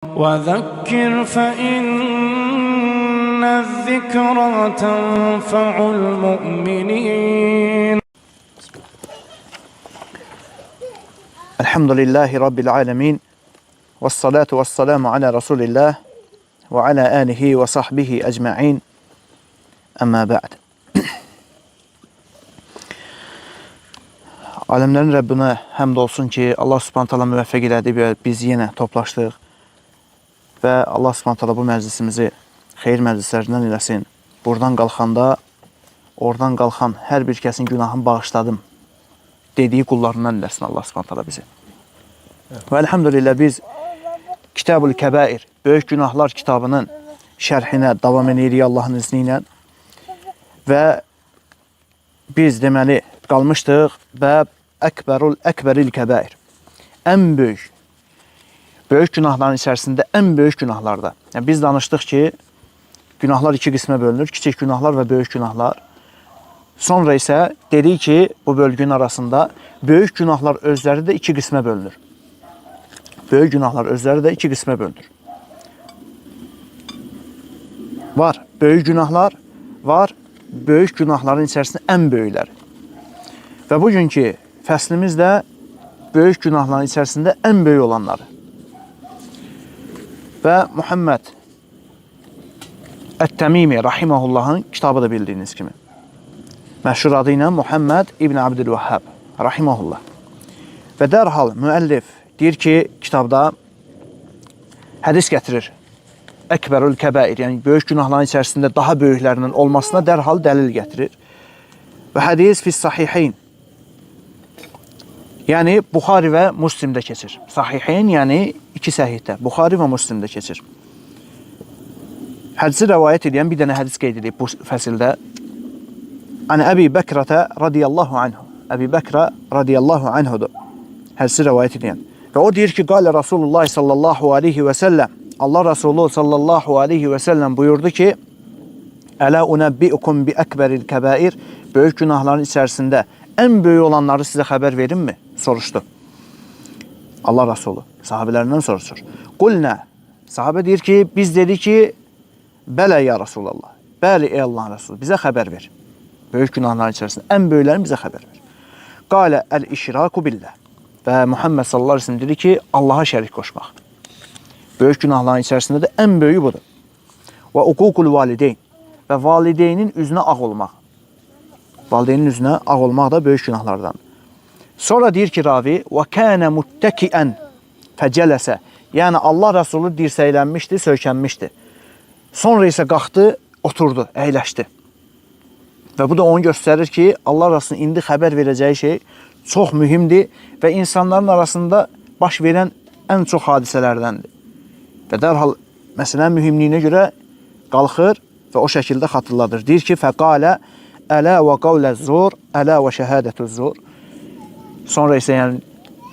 وذكر فإن الذكرى تنفع المؤمنين. الحمد لله رب العالمين والصلاة والسلام على رسول الله وعلى آله وصحبه أجمعين أما بعد. Alemlerin Rabbine həmd olsun ki, Allah Subhanahu taala müvəffəq elədi və biz yenə toplaşdıq və Allah Subhanahu taala bu məclisimizi xeyir məclislərindən eləsin. Buradan qalxanda, oradan qalxan hər bir kəsin günahını bağışladım dediyi qullarından eləsin Allah Subhanahu taala bizi. Və elhamdülillah biz Kitab-ül Kəbair, Böyük Günahlar kitabının şərhinə davam edirik Allahın izni ilə və biz deməli qalmışdıq və Əkbərül Kəbair, ən böyük günahların içərisində ən böyük günahlarda. Yəni, biz danışdıq ki, günahlar iki qismə bölünür, kiçik günahlar və böyük günahlar. Sonra isə dedik ki, bu bölgünün arasında böyük günahlar özləri də iki qismə bölünür. Böyük günahlar özləri də iki qismə bölünür. Var böyük günahlar, var böyük günahların içərisində ən böyükləri. Və bugünkü fəslimiz də böyük günahların içərisində ən böyük olanları. Və Muhammed Ət-Təmimi Rahiməhullahın kitabı da bildiyiniz kimi. Məşhur adı ilə Muhammed İbn Abdülvəhhab Rahiməhullah. Və dərhal müəllif deyir ki, kitabda hədis gətirir. Əkbərül Kəbair, yəni böyük günahların içərisində daha böyüklərinin olmasına dərhal dəlil gətirir. Və hədis fis sahihayn. Yəni Buxari və Müslimdə keçir. Sahihayn, yəni iki səhihdə. Buxari və Müslimdə keçir. Hədisi rəvayət edən bir dənə hədis qeyd edib bu fəsildə. Ani Əbi Bəkrətə radiyallahu anhu. Əbi Bəkrə radiyallahu anhudur. Hədisi rəvayət edən. Və o deyir ki, qalə Rasulullah sallallahu aleyhi və səlləm. Allah Resulü sallallahu aleyhi və səlləm buyurdu ki, Ələ unəbbiukum bi əkbəril kəbair, böyük günahların içərisində ən böyük olanları sizə xəbər verimmi? Soruşdu. Allah Resulü sahabələrindən soruşur. Qulnə, sahabə deyir ki, biz dedik ki, bələ ya Resulallah, bəli ey Allahın Resulü, bizə xəbər ver. Böyük günahların içərisində ən böyüklərini bizə xəbər ver. Qalə əl-işraku billah. Və Muhammed sallallahu aleyhi ve sellem dedi ki, Allaha şərik qoşmaq. Böyük günahların içərisində də ən böyüyü budur. Və uququl valideyn. Və valideynin üzünə ağ olmaq. Valideynin üzünə ağ olmaq da böyük günahlardan. Sonra deyir ki, ravi, və kənə muttəkiən fəcələsə. Yəni, Allah Resulü dirsəylənmişdi, söykənmişdi. Sonra isə qalxdı, oturdu, əyləşdi. Və bu da onu göstərir ki, Allah Resulü indi xəbər verəcəyi şey çox mühümdir və insanların arasında baş verən ən çox hadisələrdəndir. Və dərhal məsələnin mühümliyinə görə qalxır və o şəkildə xatırladır. Deyir ki, fəqalə ələ və qavlə zur, ələ və şəhədətü zur. Sonra isə yəni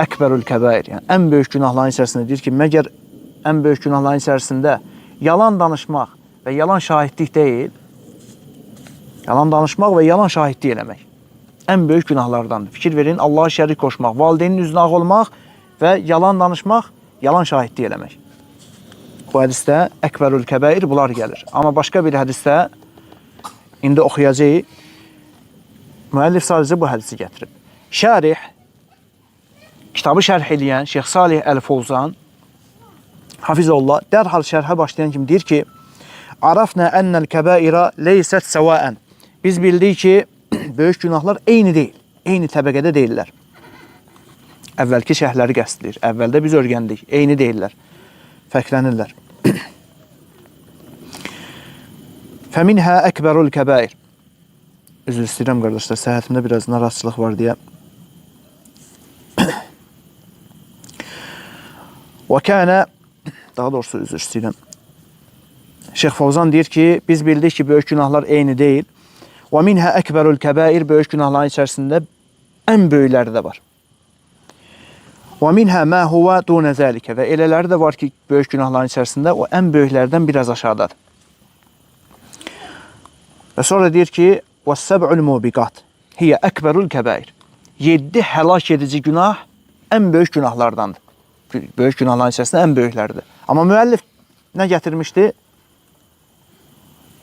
əkbərül kəbair, yəni ən böyük günahların içərisində deyir ki, məgər ən böyük günahların içərisində yalan danışmaq və yalan şahidlik deyil, yalan danışmaq və yalan şahidlik eləmək ən böyük günahlardandır. Fikir verin, Allaha şərik qoşmaq, valideynin üzünə ağ olmaq və yalan danışmaq, yalan şahidlik eləmək. Bu hədisdə əkbərül kəbair bunlar gəlir. Amma başqa bir hədisdə indi oxuyacağıq. Müəllif sadəcə bu hədisi gətirib. Şərih, kitabı şərh edən Şeyx Salih Əl-Fovzan Hafizullah dərhal şərhə başlayan kimi deyir ki, Arafnə ennəl kəbairə leysət səvaən. Biz bildik ki, böyük günahlar eyni deyil, eyni təbəqədə deyirlər. Əvvəlki şərhləri qəsdilir. Əvvəldə biz öyrəndik, eyni deyirlər. Fərqlənirlər. Fəminhə əkbərul kəbair. Üzr istəyirəm qardaşlar, səhhətimdə biraz narahatçılıq var deyə. Və kənə, daha doğrusu üzr istəyirəm. Şeyx Fovzan deyir ki, biz bildik ki, böyük günahlar eyni deyil. Və minhə əkbərul kəbair, böyük günahların içərisində ən böyükləri də var. Və minhə mə huvə dunə zəlikə. Və elələri də var ki, böyük günahların içərisində o ən böyüklərdən biraz aşağıdadır. Və sonra deyir ki, vəs-səb'ul mubiqat hiyə əkbərul kəbair. 7 həlak edici günah ən böyük günahlardandır. Böyük günahların içərisində ən böyükləridir. Amma müəllif nə gətirmişdi?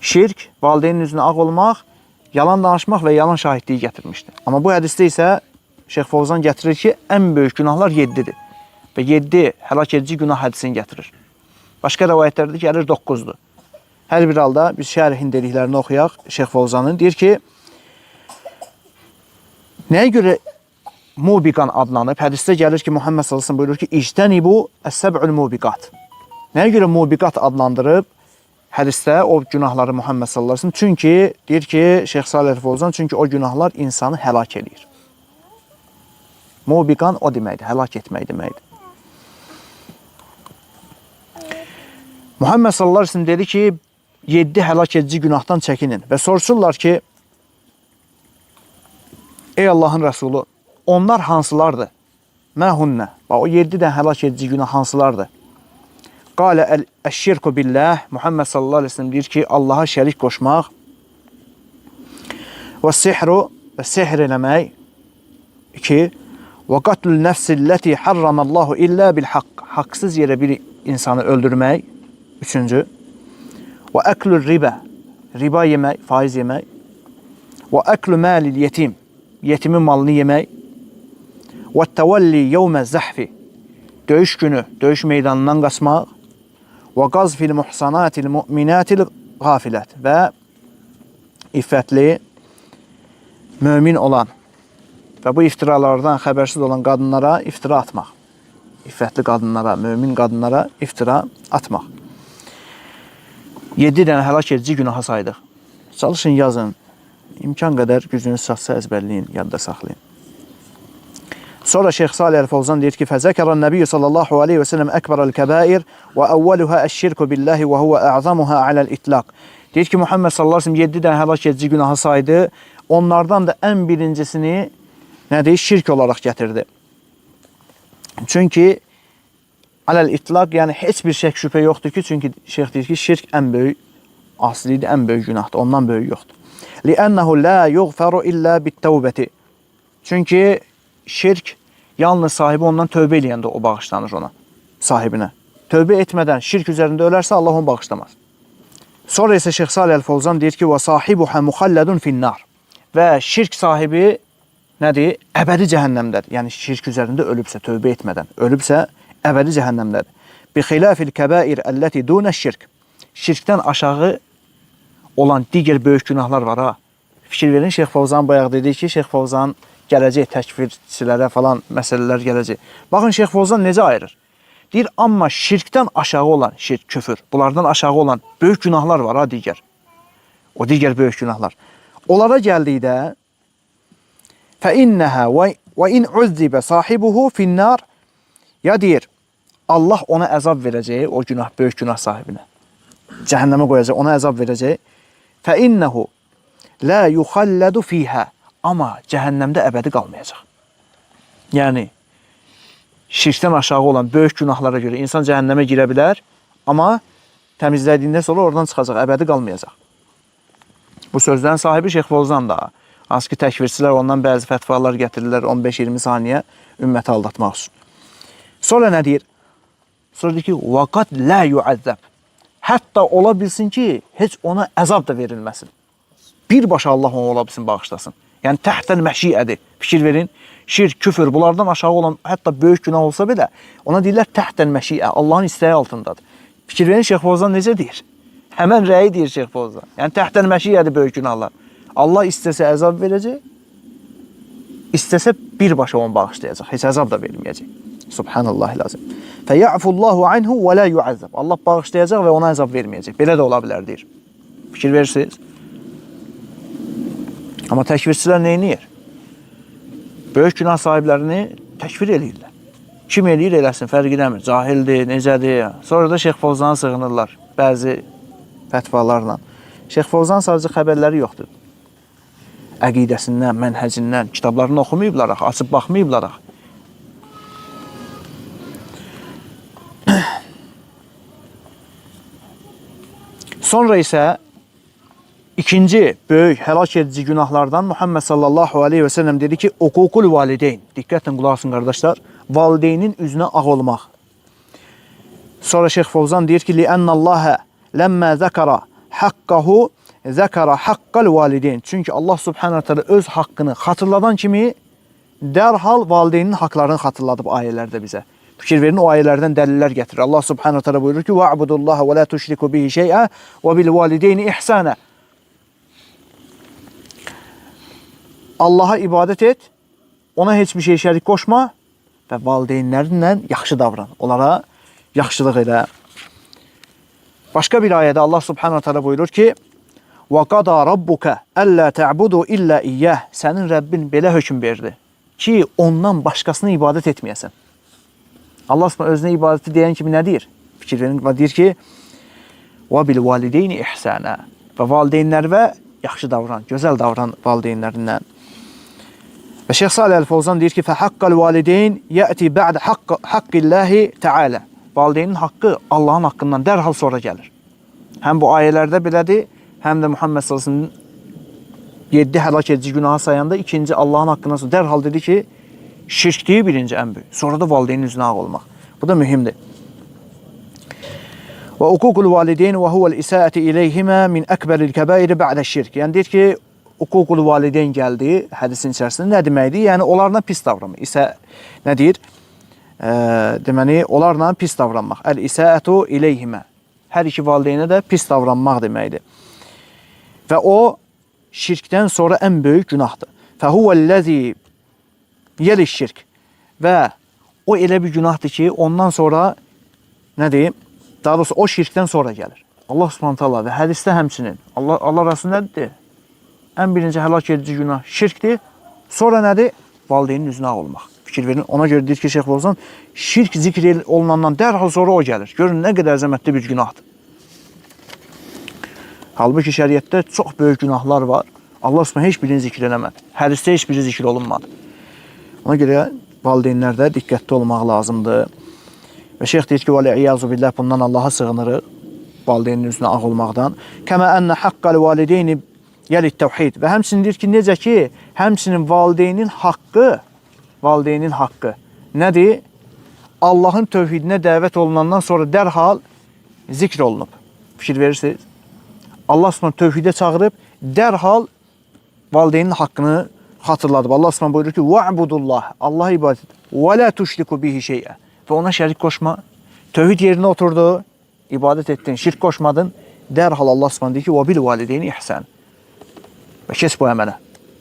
Şirk, valideynin üzünə ağ olmaq, yalan danışmaq və yalan şahidliyi gətirmişdi. Amma bu hədisdə isə Şeyx Fovzan gətirir ki, ən böyük günahlar 7-dir. Və 7 həlak edici günah hədisini gətirir. Başqa rəvayətlərdə gəlir 9-dur. Hər bir halda biz şərhin dediklərini oxuyaq Şeyx Fovzanın. Deyir ki, nəyə görə mubiqan adlanıb? Hədisdə gəlir ki, Muhammed sallallahu əleyhi və səlləm buyurur ki, "İctənibu əs-səb'ul mubiqat." Nəyə görə mubiqat adlandırıb? Hədisdə o günahları Muhammed sallallahu əleyhi və səlləm, çünki deyir ki, Şeyx Salih Fovzan, çünki o günahlar insanı həlak eləyir. Mubiqan o deməkdir, həlak etmək deməkdir. Muhammed sallallahu əleyhi və səlləm dedi ki, 7 həlak edici günahdan çəkinin və soruşurlar ki, ey Allahın Rəsulu, onlar hansılardır? Məhunnə. O 7 dən həlak edici günah hansılardır? Qalə əş-şirku billah. Muhammed sallallahu əleyhi və səlləm deyir ki, Allaha şərik qoşmaq. Və sihru, və sehr eləmək. 2. Və qatlul nəfsilləti harramallahu illə bil haqq. Haqsız yerə bir insanı öldürmək. 3. Və əklül ribə. Riba yemək, faiz yemək. Və əklü məlil yetim. Yetimin malını yemək. Və təvəlli yevmə zəhfi. Döyüş günü, döyüş meydanından qaçmaq. Və qazfil muhsanatil müminatil qafilət. Və iffətli, mömin olan və bu iftiralardan xəbərsiz olan qadınlara iftira atmaq. İffətli qadınlara, mömin qadınlara iftira atmaq. 7 dənə həlak edici günaha saydıq. Çalışın, yazın. İmkan qədər gücünüz çatsa əzbərləyin, yadda saxlayın. Sonra Şeyx Salih Əl-Fovzan deyir ki, "Fəzəkərən Nəbiyyu sallallahu aleyhi və səlləm əkbərəl kəbair və əvvəluhə əş-şirku billahi və huvə ə'zamuhə aləl-itlaq." Deyir ki, Muhammed sallallahu aleyhi və səlləm 7 dənə həlak edici günahı saydı. Onlardan da ən birincisini nədir? Şirk olaraq gətirdi. Çünki aləl-itlaq, yəni heç bir şək şübhə yoxdur ki, çünki şeyx deyir ki, şirk ən böyük aslidir, ən böyük günahdır, ondan böyük yoxdur. Li'ənəhu la yuğfəru illə bit-təvbəti. Çünki şirk yalnız sahibi ondan tövbə eləyəndə o bağışlanır ona, sahibinə. Tövbə etmədən şirk üzərində ölərsə Allah onu bağışlamaz. Sonra isə Şeyx Salih Əl-Fovzan deyir ki, "Və sahibuhə muxalladun fin-nar." Və şirk sahibi nədir? Əbədi cəhənnəmdədir. Yəni şirk üzərində ölübsə, tövbə etmədən ölübsə, əbədi cəhənnəmdədir. Bi xilafil kəbair əlləti dunəş-şirk. Şirkdən aşağı olan digər böyük günahlar var ha. Fikir verin, Şeyx Fovzan bayaq dedi ki, Şeyx Fovzan gələcək təkfirçilərə falan məsələlər gələcək. Baxın, Şeyx Fovzan necə ayırır? Deyir, amma şirkdən aşağı olan şirk, küfür, bunlardan aşağı olan böyük günahlar var ha digər. O digər böyük günahlar. Onlara gəldikdə فَإِنَّهَا وَاِنْ عُذِّبَ صَاحِبُهُ فِي النَّارِ. Ya deyir, Allah ona əzab verəcək, o günah, böyük günah sahibinə. Cəhənnəmə qoyacaq, ona əzab verəcək. فَإِنَّهُ لَا يُخَلَّدُ فِيهَا. Amma cəhənnəmdə əbədi qalmayacaq. Yəni, şirkdən aşağı olan böyük günahlara görə insan cəhənnəmə girə bilər, amma təmizlədiyindən sonra oradan çıxacaq, əbədi qalmayacaq. Bu sözlərin sahibi Şeyx Fovzan da. Hansı ki, təkfirçilər ondan bəzi fətvalar gətirirlər 15-20 saniyə ümməti aldatmaq üçün. Sonra nə deyir? Sonra deyir ki, وَقَدْ لَا يُعَذَّبْ. Hətta ola bilsin ki, heç ona əzab da verilməsin. Birbaşa Allah onu ola bilsin, bağışlasın. Yəni, təhtən məşiədir. Fikir verin, şirk, küfür, bunlardan aşağı olan hətta böyük günah olsa belə, ona deyirlər təhtən məşiə, Allahın istəyi altındadır. Fikir verin, Şeyx Fovzan necə deyir? Həmən rəyi deyir Şeyx Fovzan. Yəni, təhtən məşiədir böyük günahlar. Allah istəsə əzab verəcək, istəsə birbaşa onu bağışlayacaq, heç əzab da verməyəcək. Subhanallahil-azim. Fəyə'fullahu anhu və la yu'azzab. Allah bağışlayacaq və ona əzab verməyəcək. Belə də ola bilər, deyir. Fikir verirsiniz? Amma təkfirçilər nə edir? Böyük günah sahiblərini təkfir edirlər. Kim eləyir, eləsin, fərq edəmir. Cahildir, necədir? Sonra da Şeyx Fovzana sığınırlar bəzi fətvalarla. Şeyx Fovzan sadəcə xəbərləri yoxdur. Əqidəsindən, mənhəcindən, kitablarını oxumayıblar, açıb baxmayıblar. Sonra isə ikinci böyük həlak edici günahlardan Muhammed sallallahu aleyhi və səlləm dedi ki, uququl valideyn. Diqqətlə qulaq asın, qardaşlar. Valideynin üzünə ağ olmaq. Sonra Şeyx Fovzan deyir ki, لِأَنَّ اللّٰهَ لَمَّا ذَكَرَ حَقَّهُ ذَكَرَ حَقَّ الْوَالِدَيْنِ. Çünki Allah subhanahu teala öz haqqını xatırladan kimi dərhal valideynin haqlarını xatırladıb ayələrdə bizə. Fikir verin, o ayələrdən dəlillər gətirir. Allah subhanahu teala buyurur ki, وَعْبُدُ اللّٰهَ وَلَا تُشْرِكُ بِهِ شَيْئًا وَبِالْوَالِدَيْنِ إِحْسَانًا. Allaha ibadət et, ona heç bir şey şərik qoşma və valideynlərinlə yaxşı davran. Onlara yaxşılıq elə. Başqa bir ayədə Allah subhanahu teala buyurur ki, وَقَضَى رَبُّكَ أَلَّا تَعْبُدُوا إِلَّا إِيَّهِ. Sənin Rəbbin belə hökm verdi ki, ondan başqasına ibadət etməyəsən. Allah subhanahu özünə ibadəti deyən kimi nə deyir? Fikir verin, deyir ki, وَبِالْوَالِدَيْنِ إِحْسَانًا. Və valideynlərə yaxşı davran, gözəl davran valideynlərindən. Və Şeyx Salih Əl-Fovzan deyir ki, فَحَقَّ الْوَالِدَيْنِ يَأْتِ بَعْدَ حَقِّ اللّٰهِ تَعَالَى. Valideynin haqqı Allahın haqqından dərhal sonra gəlir. Həm bu ayələrdə belədir, həm də Muhammed sallallahu 7 həlak edici günahı sayanda ikinci Allahın haqqından sonra dərhal dedi ki, şirkdir birinci ən böyük. Sonra da valideynin üzünə ağ olmaq. Bu da mühümdür. Və uququl valideyn və huvəl isaəti iləyhimə min əkbəril kəbairi ba'də şirk. Yəni deyir ki, uququl valideyn gəldi hədisin içərisində. Nə deməkdir? Yəni onlarla pis davranmaq. İsə nə deyir? Deməli, onlarla pis davranmaq. Əl-isəətu iləyhimə. Hər iki valideynə də pis davranmaq deməkdir. Və o, şirkdən sonra ən böyük günahdır. Fəhuvəl-ləzi yəliş şirk. Və o elə bir günahdır ki, ondan sonra, nə deyim? Daha doğrusu o şirkdən sonra gəlir. Allah subhanahu ta'ala və hədisdə həmçinin. Allah Rasulü nədir? Ən birinci həlak edici günah şirkdir. Sonra nədir? Valideynin üzünə ağ olmaq. Fikir verin. Ona görə deyir ki, Şeyx Fovzan, şirk zikr olunandan dərhal sonra o gəlir. Görün, nə qədər əzəmətli bir günahdır. Halbuki şəriətdə çox böyük günahlar var. Allah subhanahu heç birini zikr eləmədi. Hədisdə heç biri zikr olunmadı. Ona görə valideynlərdə diqqətli olmaq lazımdır. Və şeyx deyir ki, vəl-i'yazu billah, bundan Allaha sığınırıq, valideynin üzünə ağ olmaqdan. Kəmə ənnə haqqal valideyni yəlit təvhid. Və həmçinin deyir ki, necə ki, həmçinin valideynin haqqı nədir? Allahın tövhidinə dəvət olunandan sonra dərhal zikr olunub. Fikir verirsiniz. Allah subhanahu tövhidə çağırıb, dərhal valideynin haqqını xatırladıb. Allah subhanahu buyurur ki, وَعْبُدُ Allaha ibadət et. وَلَا تُشْرِكُ بِهِ شَيْئًا. Və ona şərik qoşma. Tövhid yerinə oturdu, ibadət etdin, şirk qoşmadın. Dərhal Allah subhanahu deyir ki, وَبِالْوَالِدَيْنِ إِحْسَانًا. Və keç bu əmələ.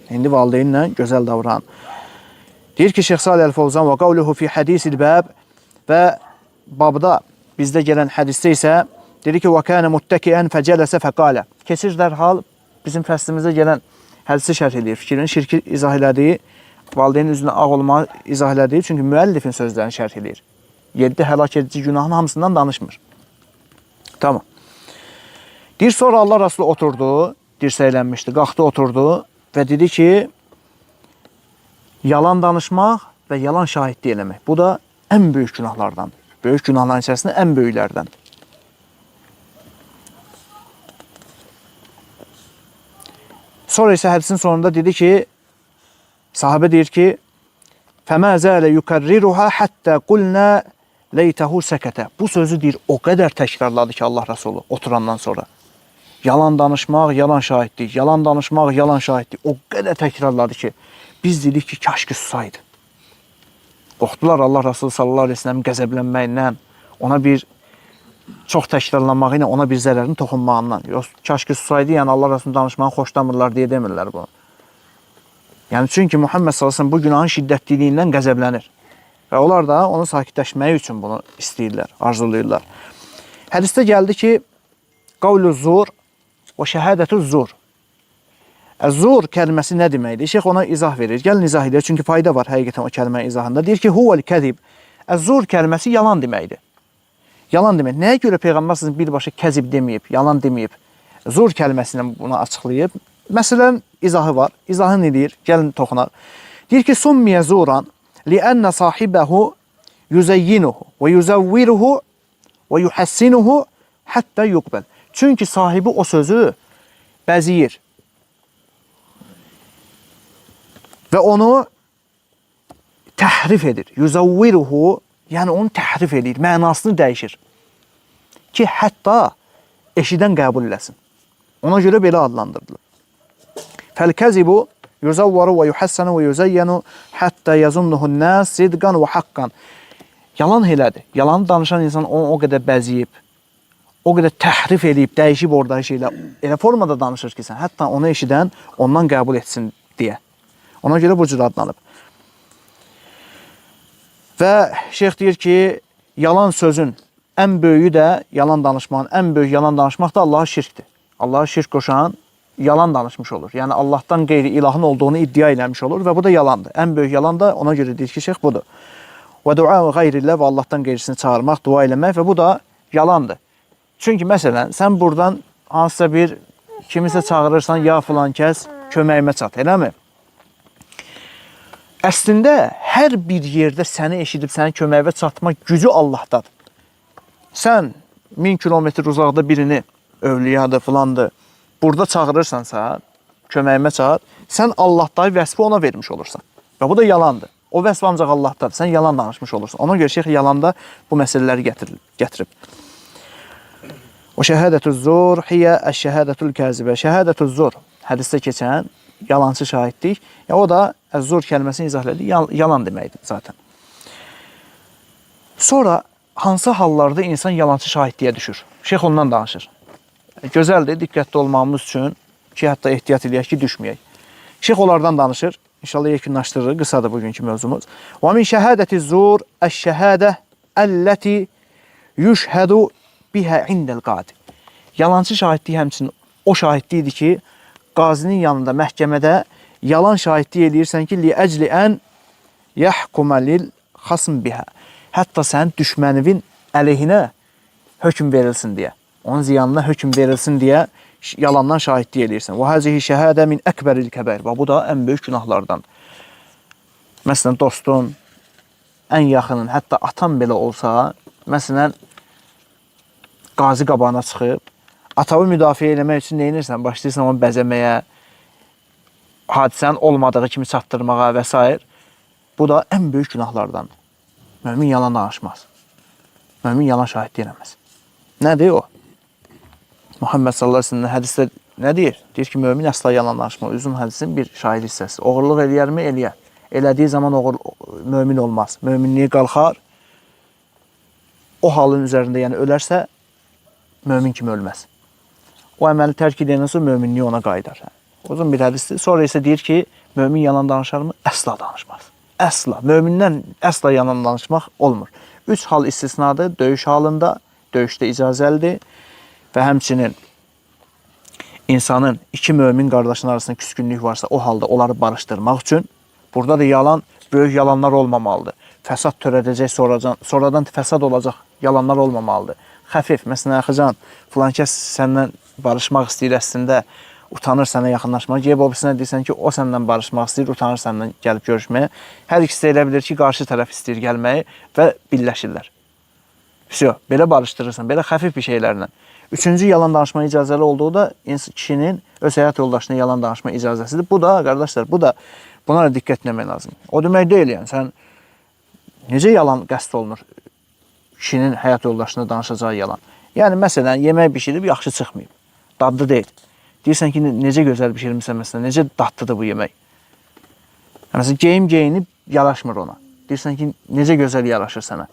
İndi valideynlə gözəl davran. Deyir ki, Şeyx Salih Əl-Fovzan və qavluhu fi hadisil bəb, və babda bizdə gələn hədisdə isə dedi ki, وَكَانَ مُتَّكِئًا فَجَلَسَ فَقَالَ. Keçir dərhal bizim fəslimizdə gələn hədisi şərh edir. Fikrin şirki izah elədiyi, valideynin üzünə ağ olmağı izah elədiyi, çünki müəllifin sözlərini şərh edir. 7 həlak edici günahın hamısından danışmır. Tamam. Deyir, sonra Allah Rasulü oturdu, dirsəylənmişdi, qalxdı, oturdu və dedi ki, yalan danışmaq və yalan şahidlik eləmək. Bu da ən böyük günahlardan. Böyük günahların içərisində ən böyüklərdən. Sonra isə hədisin sonunda dedi ki, sahabə deyir ki, فَمَا زَالَ يُكَرِّرُهَا حَتَّى قُلْنَا لَيْتَهُ سَكَتَ. Bu sözü deyir, o qədər təkrarladı ki, Allah Rasulü oturandan sonra. Yalan danışmaq, yalan şahidlik, yalan danışmaq, yalan şahidlik. O qədər təkrarladı ki, biz dedik ki, kaş ki susaydı. Qorxdular Allah Rasulü sallallahu aleyhi ve sellem qəzəblənməyindən, ona bir çox təkrarlanmağı ilə ona bir zərərin toxunmağından. Yox, kaş ki susaydı, yəni Allah Rasulü danışmağı xoşlamırlar deyə demirlər bunu. Yəni çünki Muhammed sallallahu aleyhi ve sellem bu günahın şiddətliliyindən qəzəblənir. Və onlar da onu sakitləşməyi üçün bunu istəyirlər, arzulayırlar. Hədisdə gəldi ki, qavlu zur və şəhədətü zur. Zur kəlməsi nə deməkdir? Şeyx ona izah verir. Gəlin izah edir, çünki fayda var həqiqətən o kəlmənin izahında. Deyir ki, huvəl kəzib. Zur kəlməsi yalan deməkdir. Yalan demək. Nəyə görə Peyğəmbər sizin birbaşa kəzib deməyib, yalan deməyib? Zur kəlməsilə bunu açıqlayıb. Məsələn, izahı var. İzahı nə deyir? Gəlin toxunaq. Deyir ki, summiyə zuran li'ənnə sahibəhu yüzəyyinuhu və yüzəvviruhu və yuhəssinuhu həttə yuqbəl. Çünki sahibi o sözü bəziyir və onu təhrif edir. Yüzəvviruhu, yəni onu təhrif edir, mənasını dəyişir. ki, hətta eşidən qəbul eləsin. Ona görə belə adlandırılır. Fəl-kəzibu yuzavvaru və yuhassanu və yuzayyanu həttə yazunnuhun nəs sidqan və haqqan. Yalan elədir. Yalanı danışan insan onu o qədər bəziyib, o qədər təhrif edib, dəyişib oradakı şeylər. Elə formada danışır ki, sən hətta onu eşidən ondan qəbul etsin deyə. Ona görə bu cür adlanıb. Və şeyx deyir ki, yalan sözün ən böyüyü də yalan danışmağın, ən böyük yalan danışmaq da Allaha şirkdir. Allaha şirk qoşan yalan danışmış olur. Yəni Allahdan qeyri ilahın olduğunu iddia eləmiş olur və bu da yalandır. Ən böyük yalan da ona görə deyir ki, şeyx budur. Və dua qeyrillə və Allahdan qeyrisini çağırmaq, dua eləmək və bu da yalandır. Çünki məsələn, sən buradan hansısa bir kimisə çağırırsan, ya filan kəs köməyimə çat, eləmi? Əslində, hər bir yerdə səni eşidib, səni köməyivə çatmaq gücü Allahdadır. Sən 1000 kilometr uzaqda birini, övliyadır, filandır, burada çağırırsansa, köməyimə çağır, sən Allahdakı vəsfi ona vermiş olursan. Və bu da yalandır. O vəsf ancaq Allahdadır. Sən yalan danışmış olursan. Ona görə şeyx yalanda bu məsələləri gətirib. O şəhədətü zur hiyə əş-şəhədətül kəzibə. Şəhədətü zur, hədisdə keçən yalancı şahidlik. O da zur kəlməsini izah edir. Yalan deməkdir zaten. Sonra hansı hallarda insan yalancı şahidliyə düşür? Şeyx ondan danışır. Gözəldir, diqqətli olmamız üçün ki, hətta ehtiyat edək ki, düşməyək. Şeyx onlardan danışır. İnşallah yekunlaşdırır. Qısadır bugünkü mövzumuz. Və min şəhədəti zur əş-şəhədə əlləti yüşhədu bihə indəl qadi. Yalancı şahidlik həmçinin o şahidlikdir ki, qazinin yanında, məhkəmədə yalan şahidlik eləyirsən ki, li-əcli ən yəhkumə lil-xasm bihə. Hətta sənin düşmənivin əleyhinə hökm verilsin deyə, onun ziyanına hökm verilsin deyə yalandan şahidlik eləyirsən. Və həzihi şəhədə min əkbəril kəbər. Və bu da ən böyük günahlardan. Məsələn, dostun, ən yaxının, hətta atan belə olsa, məsələn, qazi qabağına çıxıb, atavı müdafiə eləmək üçün neyinirsən? Başlayırsan onu bəzəməyə, hadisənin olmadığı kimi çatdırmağa və s. Bu da ən böyük günahlardan. Mömin yalan danışmaz. Mömin yalan şahidlik eləməz. Nədir o? Muhammed sallallahu aleyhi ve sellem hədisdə nə deyir? Deyir ki, mömin əsla yalan danışmaz. Üzüm hədisin bir şahid hissəsi. Oğurluq eləyərmi? Eləyər. Elədiyi zaman mömin olmaz. Möminliyi qalxar. O halın üzərində, yəni ölərsə, mömin kimi ölməz. O əməli tərk edəndən sonra möminliyi ona qayıdar. Uzun bir hədisdir. Sonra isə deyir ki, mömin yalan danışarmı? Əsla danışmaz. Əsla. Mömindən əsla yalan danışmaq olmur. 3 hal istisnadır. Döyüş halında, döyüşdə icazəlidir və həmçinin insanın iki mömin qardaşın arasında küskünlük varsa o halda onları barışdırmaq üçün burada da yalan, böyük yalanlar olmamalıdır. Fəsad törədəcək, sonradan fəsad olacaq yalanlar olmamalıdır. Xəfif, məsələn, Əxıcan, filan kəs səndən barışmaq istəyir əslində, utanır sənə yaxınlaşmaq. Gəlib o birisine deyirsən ki, o səndən barışmaq istəyir, utanır səndən gəlib görüşməyə. Hər ikisi də elə bilir ki, qarşı tərəf istəyir gəlməyi və birləşirlər. Belə barışdırırsan, belə xəfif bir şeylərlə. Üçüncü yalan danışma icazəli olduğu da kişinin öz həyat yoldaşına yalan danışma icazəsidir. Bu da, qardaşlar, buna da diqqət etmək lazım. O demək deyil, yəni, sən necə yalan qəsd olunur? Kişinin həyat yoldaşına danışacağı yalan. Yəni, məsələn, yemək bişirib, yaxşı çıxmayıb. Dadlı deyil. Deyirsən ki, necə gözəl bişirmişsən, məsələn, necə dadlıdır bu yemək? Məsələn, geyinib, yaraşmır ona. Deyirsən ki, necə gözəl yaraşır sənə.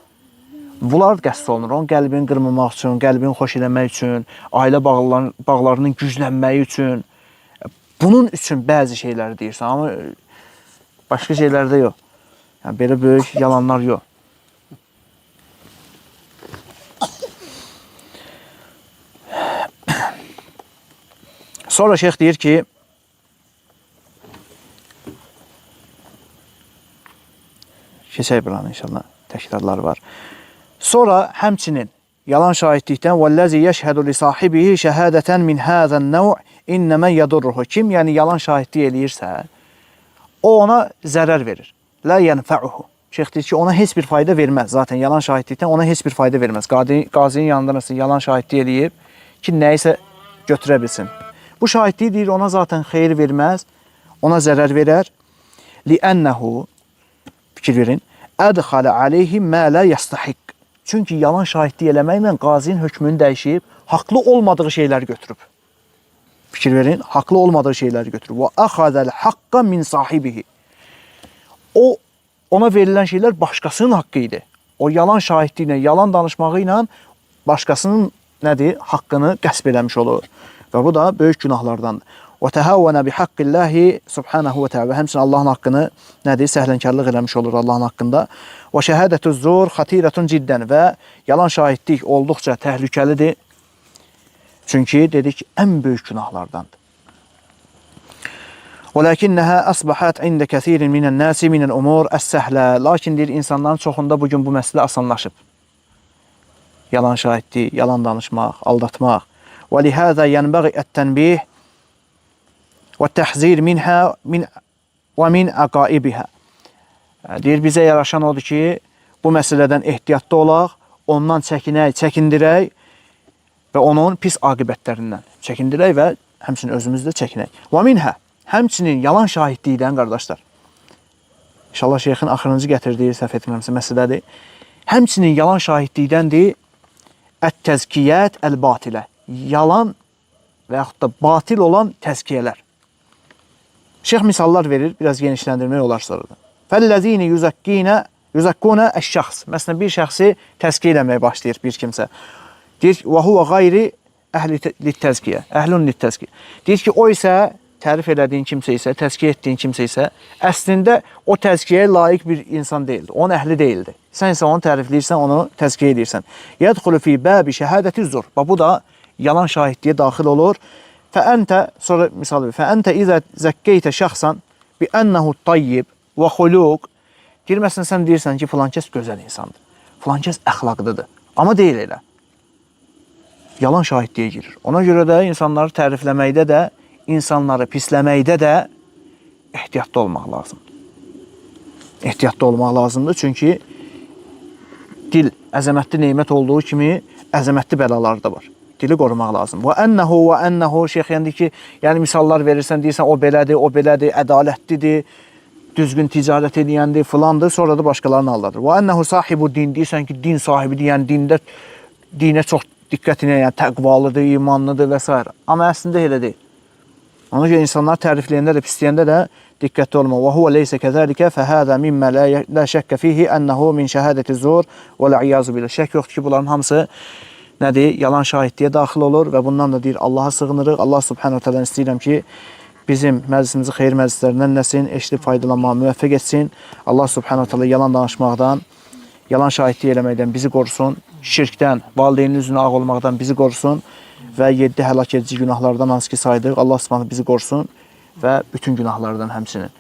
Bunlar qəsd olunur. Onun qəlbini qırmamaq üçün, qəlbini xoş eləmək üçün, ailə bağlarının güclənməyi üçün. Bunun üçün bəzi şeyləri deyirsən, amma başqa şeylərdə yox. Yəni, belə böyük yalanlar yox. Sonra şeyx deyir ki, keçək buranı inşallah, təkrarları var. Sonra həmçinin yalan şahidlikdən وَالَّذِي يَشْهَدُ لِصَاحِبِهِ شَهَادَةً مِنْ هَذَا النَّوْعِ اِنَّمَا يَضُرُّهُ. Kim yəni yalan şahidlik eləyirsə, o ona zərər verir. لَا يَنْفَعُهُ. Şeyx deyir ki, ona heç bir fayda verməz. Zaten yalan şahidlikdən ona heç bir fayda verməz. Qazinin yanında məsələn yalan şahidlik eləyib ki, nəyisə götürə bilsin. Bu şahidliyi deyir, ona zaten xeyir verməz, ona zərər verər. لِأَنَّهُ, fikir verin, أَدْخَلَ عَلَيْهِ مَا لَا يَسْتَحِقْ. Çünki yalan şahidlik eləməklə qazinin hökmünü dəyişib, haqlı olmadığı şeyləri götürüb. Fikir verin, haqlı olmadığı şeyləri götürüb. Və əxadəl haqqa min sahibihi. O, ona verilən şeylər başqasının haqqı idi. O yalan şahidliklə, yalan danışmağı ilə başqasının nədir? Haqqını qəsb eləmiş olur. Və bu da böyük günahlardandır. Və təhəvvənə bi haqqilləhi subhanahu və təala. Həmçinin Allahın haqqını nədir? Səhlənkarlıq eləmiş olur Allahın haqqında. Və şəhədətü zur xatirətun ciddən və yalan şahidlik olduqca təhlükəlidir. Çünki dedik ən böyük günahlardandır. وَلَكِنَّهَا أَصْبَحَتْ عِنْدَ كَثِيرٍ مِنَ النَّاسِ مِنَ الْأُمُورِ السَّهْلَةِ. Lakin deyir, insanların çoxunda bugün bu məsələ asanlaşıb. Yalan şahidlik, yalan danışmaq, aldatmaq. وَلِهَذَا يَنْبَغِي التَّنْبِيهِ وَالتَّحْذِيرِ مِنْهَا وَمِنْ عَقَائِبِهَا. Deyir, bizə yaraşan odur ki, bu məsələdən ehtiyatlı olaq, ondan çəkinək, çəkindirək və onun pis aqibətlərindən çəkindirək və həmçinin özümüzdə çəkinək. وَمِنْهَا. Həmçinin yalan şahidlikdən, qardaşlar. İnşallah şeyxin axırıncı gətirdiyi səhv etmirəmsə məsələdir. Həmçinin yalan şahidlikdəndir ət-təzkiyyət əl-batilə. Yalan və yaxud da batil olan təzkiyələr. Şeyx misallar verir, biraz genişləndirmək olar sonradan. Fəllezine yuzakkuna eş-şəxs. Məsələn, bir şəxsi təzkiyə eləməyə başlayır bir kimsə. Deyir, və huve gayri əhli lit-təzkiyə, əhlun lit-təzkiyə. Deyir ki, o isə tərif elədiyin kimsə isə, təzkiyə etdiyin kimsə isə, əslində o təzkiyəyə layiq bir insan deyildi. Onun əhli deyildi. Sən isə onu tərifləyirsən, onu təzkiyə edirsən. Yədxulu fi bəbi şəhədəti zur. Bu da yalan şahidliyə daxil olur. Fəəntə, sonra misal verir, fəəntə izə zəkkeytə şəxsən bi ənəhu tayyib və xuluq. Deyir, məsələn, sən deyirsən ki, filan kəs gözəl insandır. Filan kəs əxlaqlıdır. Amma deyil elə. Yalan şahidliyə girir. Ona görə də insanları tərifləməkdə də, insanları pisləməkdə də ehtiyatlı olmaq lazımdır. Ehtiyatlı olmaq lazımdır, çünki dil əzəmətli neymət olduğu kimi əzəmətli bəlalar da var. Dili qorumaq lazım. Və ənəhu, şeyx yəni ki, yəni misallar verirsən, deyirsən, o belədir, ədalətlidir, düzgün ticarət edəyəndir, filandır, sonra da başqalarını aldadır. Və ənəhu sahibu din, deyirsən ki, din sahibidir, yəni dinə çox diqqətinə, yəni təqvalıdır, imanlıdır və s. Amma əslində elə deyil. Ona görə insanlar tərifləyəndə də, pisləyəndə də diqqətli olma. Və huvə leysə kəzəlikə fəhədə mimmə lə şəkkə fihi ənəhu min şəhədəti zur və lə'iyyazı bilə. Şək yoxdur ki, bunların hamısı nədir? Yalan şahidliyə daxil olur və bundan da deyir, Allaha sığınırıq. Allah subhanahu ta'ala istəyirəm ki, bizim məclisimizi xeyir məclislərindən nəsin, eşlib faydalanmağa müvəffəq etsin. Allah subhanahu ta'ala yalan danışmaqdan, yalan şahidlik eləməkdən bizi qorusun. Şirkdən, valideynin üzünə ağ olmaqdan bizi qorusun. Və 7 həlak edici günahlardan hansı ki saydıq, Allah subhanahu bizi qorusun və bütün günahlardan həmçinin.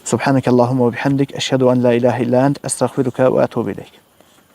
Subhanəkəllahumma və bihamdik, əşhədu ən la ilahə illə ənt, əstəğfiruka və ətubu ileyk.